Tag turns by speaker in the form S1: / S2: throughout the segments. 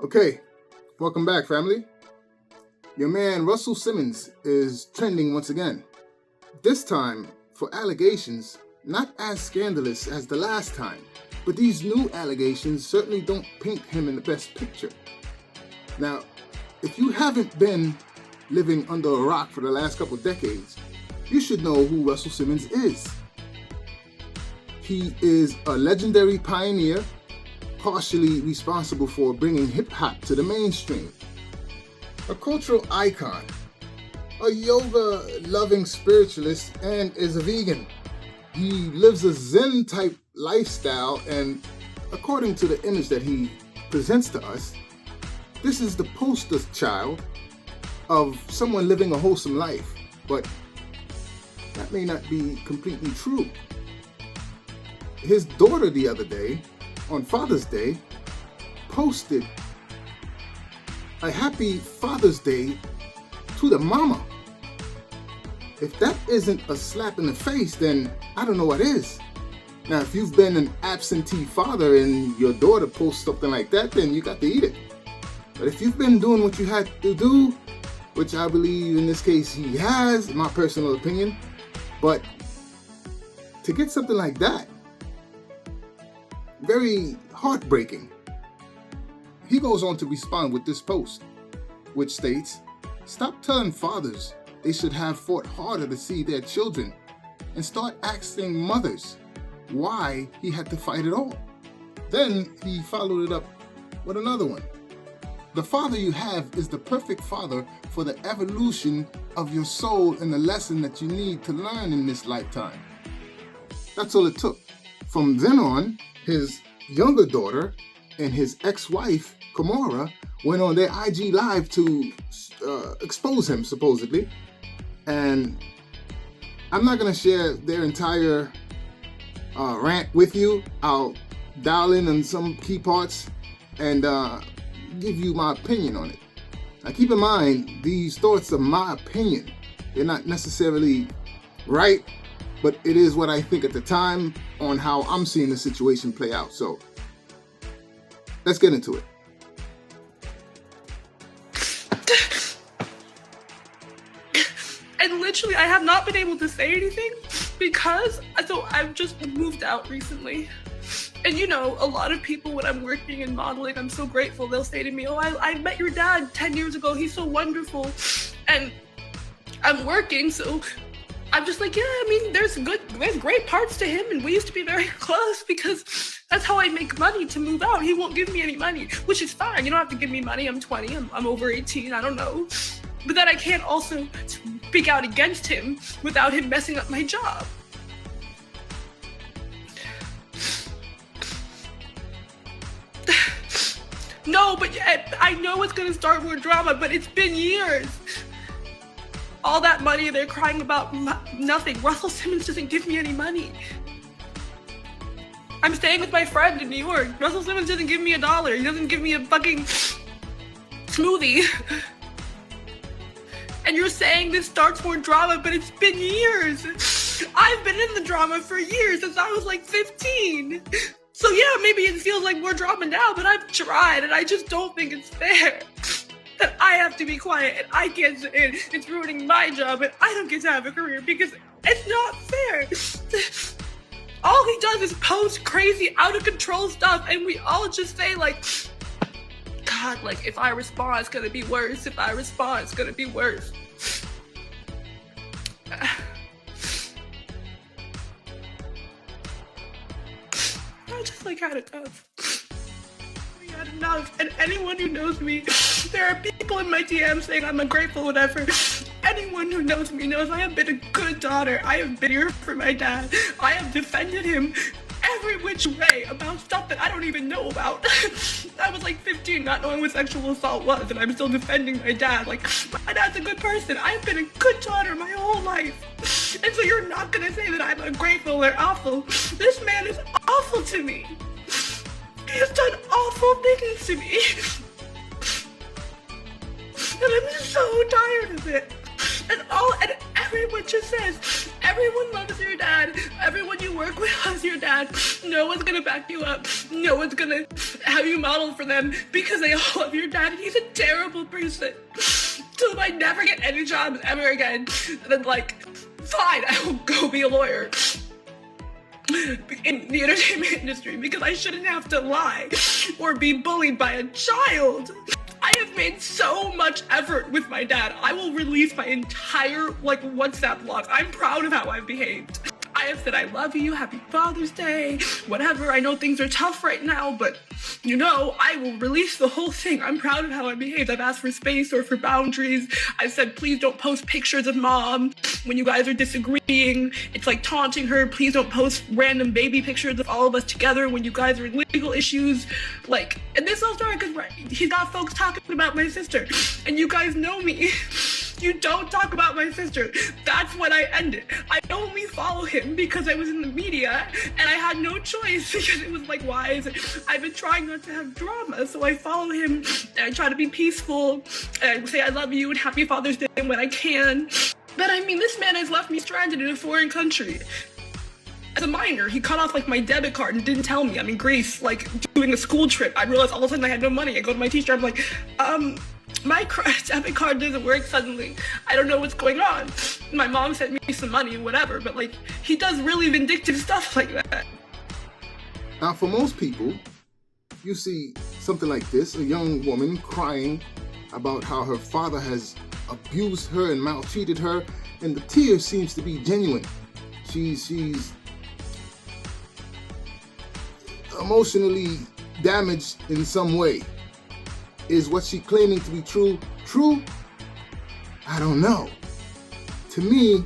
S1: Okay, welcome back, family. Your man Russell Simmons is trending once again. This time for allegations not as scandalous as the last time, but these new allegations certainly don't paint him in the best picture. Now, if you haven't been living under a rock for the last couple decades, you should know who Russell Simmons is. He is a legendary pioneer, partially responsible for bringing hip-hop to the mainstream. A cultural icon, a yoga-loving spiritualist, and is a vegan. He lives a Zen-type lifestyle, and according to the image that he presents to us, this is the poster child of someone living a wholesome life, but that may not be completely true. His daughter the other day, on Father's Day, posted a happy Father's Day to the mama. If that isn't a slap in the face, then I don't know what is. Now, if you've been an absentee father and your daughter posts something like that, then you got to eat it. But if you've been doing what you had to do, which I believe in this case he has, in my personal opinion, but to get something like that, very heartbreaking. He goes on to respond with this post, which states, "Stop telling fathers they should have fought harder to see their children and start asking mothers why he had to fight at all." Then he followed it up with another one. "The father you have is the perfect father for the evolution of your soul and the lesson that you need to learn in this lifetime." That's all it took. From then on, his younger daughter and his ex-wife, Kamara, went on their IG Live to expose him, supposedly. And I'm not going to share their entire rant with you. I'll dial in on some key parts and give you my opinion on it. Now, keep in mind, these thoughts are my opinion. They're not necessarily right, but it is what I think at the time on how I'm seeing the situation play out. So let's get into it.
S2: And literally, I have not been able to say anything because I've just moved out recently. And you know, a lot of people, when I'm working and modeling, I'm so grateful. They'll say to me, "Oh, I met your dad 10 years ago. He's so wonderful." And I'm working, so I'm just like, yeah, I mean, there's great parts to him, and we used to be very close because that's how I make money to move out. He won't give me any money, which is fine. You don't have to give me money. I'm 20, I'm over 18, I don't know. But then I can't also speak out against him without him messing up my job. No, but I know it's gonna start more drama, but it's been years. All that money, they're crying about nothing. Russell Simmons doesn't give me any money. I'm staying with my friend in New York. Russell Simmons doesn't give me $1. He doesn't give me a fucking smoothie. And you're saying this starts more drama, but it's been years. I've been in the drama for years, since I was like 15. So yeah, maybe it feels like more drama now, but I've tried, and I just don't think it's fair that I have to be quiet and I can't say it. It's ruining my job and I don't get to have a career because it's not fair. All he does is post crazy, out of control stuff, and we all just say like, God, like if I respond, it's gonna be worse. If I respond, it's gonna be worse. I just like had enough. I had enough. And anyone who knows me, there are people in my DMs saying I'm ungrateful, whatever. Anyone who knows me knows I have been a good daughter. I have been here for my dad. I have defended him every which way about stuff that I don't even know about. I was like 15, not knowing what sexual assault was, and I'm still defending my dad. Like, my dad's a good person. I've been a good daughter my whole life. And so you're not gonna say that I'm ungrateful or awful. This man is awful to me. He has done awful things to me. And I'm so tired of it. And everyone just says, Everyone loves your dad. Everyone you work with loves your dad. No one's gonna back you up. No one's gonna have you model for them because they all love your dad and he's a terrible person. So if I never get any jobs ever again, then like, fine, I will go be a lawyer in the entertainment industry because I shouldn't have to lie or be bullied by a child. I have made so much effort with my dad. I will release my entire WhatsApp log. I'm proud of how I've behaved. I have said I love you, happy Father's Day, whatever. I know things are tough right now, but I will release the whole thing. I'm proud of how I behaved. I've asked for space or for boundaries. I said, please don't post pictures of mom when you guys are disagreeing. It's like taunting her. Please don't post random baby pictures of all of us together when you guys are in legal issues. And this all started because he got folks talking about my sister. And you guys know me. You don't talk about my sister. That's when I ended. I only follow him because I was in the media and I had no choice because it was like, why is it? I've been trying not to have drama, so I follow him and I try to be peaceful and I say I love you and happy Father's Day when I can. But this man has left me stranded in a foreign country. As a minor, he cut off my debit card and didn't tell me. I'm in Greece, doing a school trip. I realized all of a sudden I had no money. I go to my teacher, I'm like, my debit card doesn't work suddenly. I don't know what's going on. My mom sent me some money, whatever, but he does really vindictive stuff like that.
S1: Now, for most people, you see something like this, a young woman crying about how her father has abused her and maltreated her, and the tears seems to be genuine. She's emotionally damaged in some way. Is what she claiming to be true? True? I don't know. To me,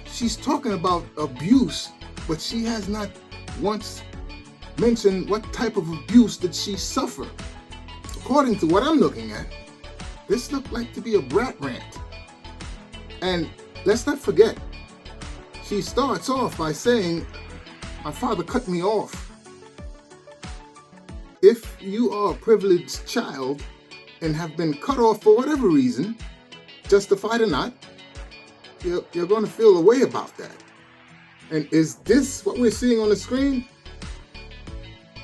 S1: she's talking about abuse, but she has not once mentioned what type of abuse did she suffer. According to what I'm looking at, this looked like to be a brat rant. And let's not forget, she starts off by saying, my father cut me off. If you are a privileged child and have been cut off for whatever reason, justified or not, you're going to feel a way about that. And is this what we're seeing on the screen?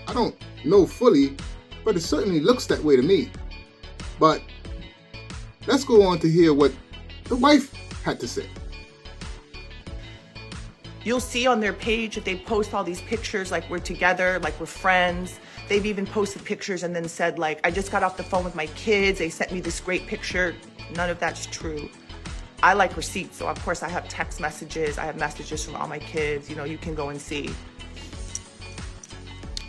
S1: I don't know fully, but it certainly looks that way to me. But let's go on to hear what the wife had to say.
S3: You'll see on their page that they post all these pictures we're together, we're friends. They've even posted pictures and then said I just got off the phone with my kids. They sent me this great picture. None of that's true. I like receipts, so of course I have text messages. I have messages from all my kids. You can go and see.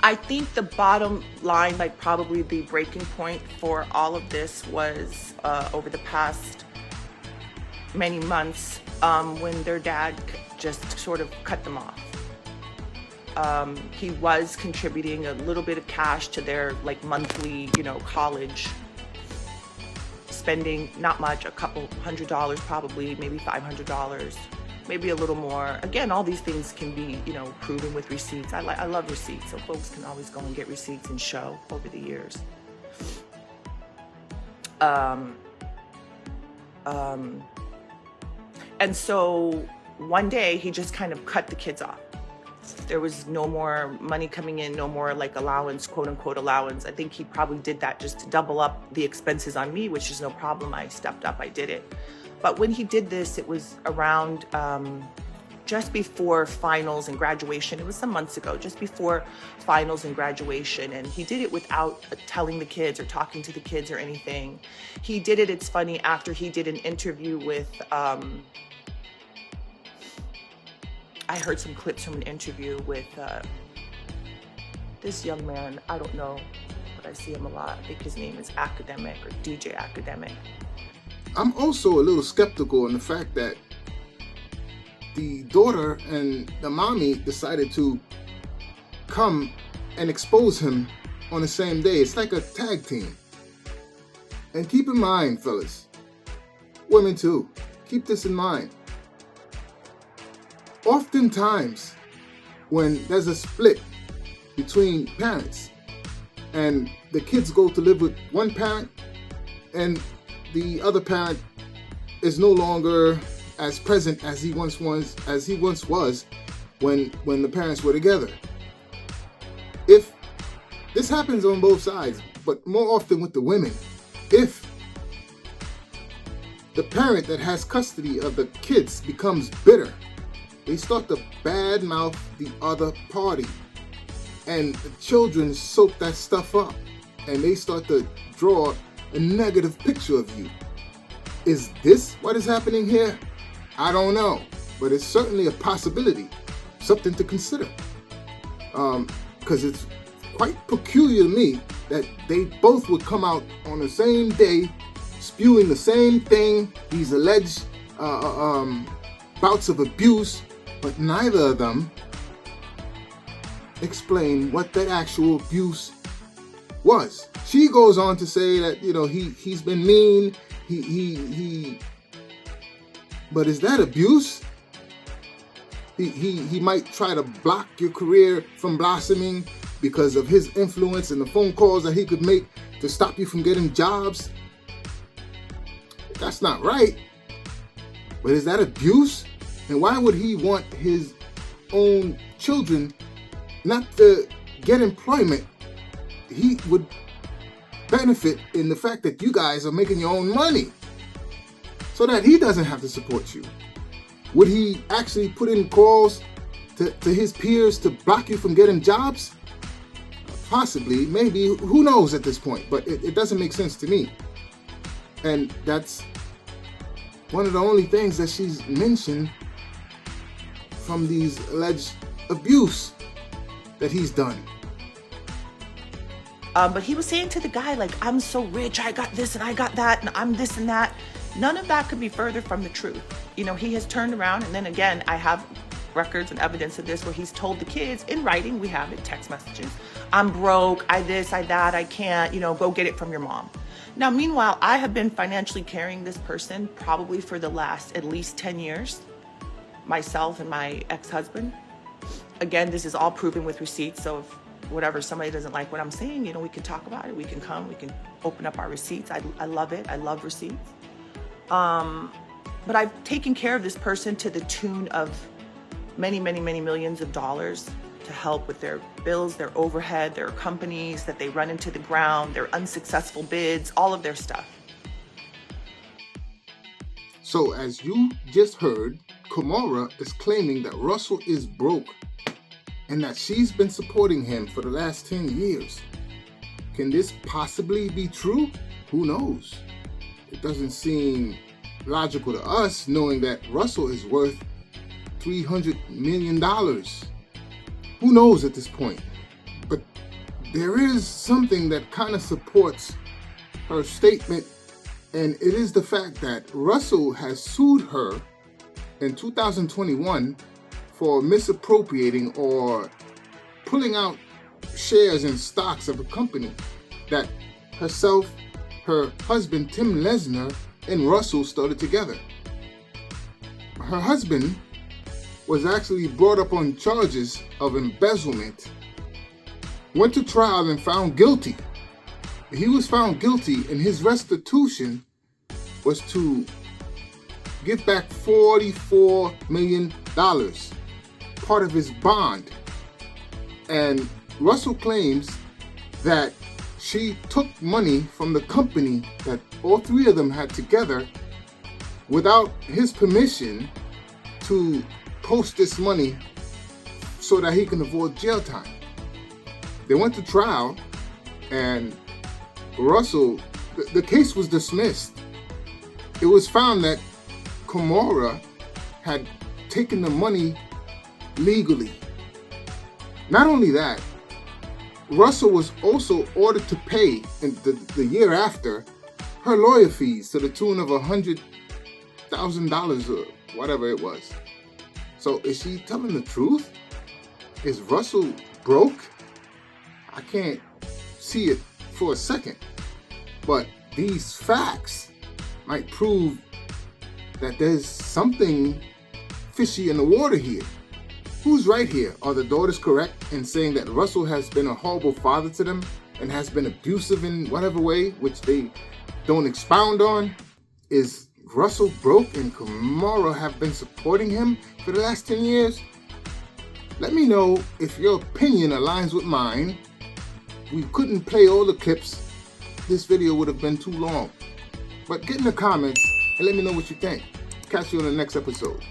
S3: I think the bottom line, probably the breaking point for all of this was over the past many months when their dad just sort of cut them off. He was contributing a little bit of cash to their monthly, college spending, not much, a couple $100 probably, maybe $500, maybe a little more. Again, all these things can be, proven with receipts. I love receipts, so folks can always go and get receipts and show over the years. And so one day he just kind of cut the kids off. There was no more money coming in, no more allowance, quote unquote allowance. I think he probably did that just to double up the expenses on me, which is no problem. I stepped up, I did it. But when he did this, it was around just before finals and graduation. It was some months ago, just before finals and graduation. And he did it without telling the kids or talking to the kids or anything. He did it, it's funny, after he did an interview with, I heard some clips from an interview with this young man. I don't know, but I see him a lot. I think his name is Academic or DJ Academic.
S1: I'm also a little skeptical in the fact that the daughter and the mommy decided to come and expose him on the same day. It's like a tag team. And keep in mind, fellas, women too, keep this in mind. Oftentimes, when there's a split between parents and the kids go to live with one parent and the other parent is no longer as present as he once was when the parents were together. If this happens on both sides, but more often with the women, if the parent that has custody of the kids becomes bitter, they start to badmouth the other party, and the children soak that stuff up, and they start to draw a negative picture of you. Is this what is happening here? I don't know, but it's certainly a possibility, something to consider. Because it's quite peculiar to me that they both would come out on the same day, spewing the same thing, these alleged bouts of abuse, but neither of them explain what that actual abuse was. She goes on to say that, he's been mean, but is that abuse? He might try to block your career from blossoming because of his influence and the phone calls that he could make to stop you from getting jobs. That's not right. But is that abuse? And why would he want his own children not to get employment? He would benefit in the fact that you guys are making your own money so that he doesn't have to support you. Would he actually put in calls to his peers to block you from getting jobs? Possibly, maybe, who knows at this point, but it doesn't make sense to me. And that's one of the only things that she's mentioned from these alleged abuse that he's done.
S3: But he was saying to the guy, like, I'm so rich, I got this and I got that, and I'm this and that. None of that could be further from the truth. He has turned around, and then again, I have records and evidence of this where he's told the kids in writing, we have it, text messages, I'm broke, I this, I that, I can't, go get it from your mom. Now, meanwhile, I have been financially carrying this person probably for the last at least 10 years, myself and my ex-husband. Again, this is all proven with receipts, so if somebody doesn't like what I'm saying, we can talk about it, we can come, we can open up our receipts. I love it, I love receipts. But I've taken care of this person to the tune of many, many, many millions of dollars to help with their bills, their overhead, their companies that they run into the ground, their unsuccessful bids, all of their stuff.
S1: So as you just heard, Kamara is claiming that Russell is broke and that she's been supporting him for the last 10 years. Can this possibly be true? Who knows? It doesn't seem logical to us, knowing that Russell is worth $300 million. Who knows at this point? But there is something that kind of supports her statement, and it is the fact that Russell has sued her in 2021 for misappropriating or pulling out shares and stocks of a company that herself, her husband Tim Lesnar, and Russell started together. Her husband was actually brought up on charges of embezzlement, went to trial and found guilty. He was found guilty, and his restitution was to give back $44 million, part of his bond. And Russell claims that she took money from the company that all three of them had together without his permission to post this money so that he can avoid jail time. They went to trial, and Russell, the case was dismissed. It was found that Kamara had taken the money legally. Not only that, Russell was also ordered to pay in the year after her lawyer fees to the tune of $100,000 or whatever it was. So is she telling the truth? Is Russell broke? I can't see it for a second, but these facts might prove that there's something fishy in the water here. Who's right here? Are the daughters correct in saying that Russell has been a horrible father to them and has been abusive in whatever way, which they don't expound on? Is Russell broke and Kamara have been supporting him for the last 10 years? Let me know if your opinion aligns with mine. We couldn't play all the clips. This video would have been too long. But get in the comments and let me know what you think. Catch you on the next episode.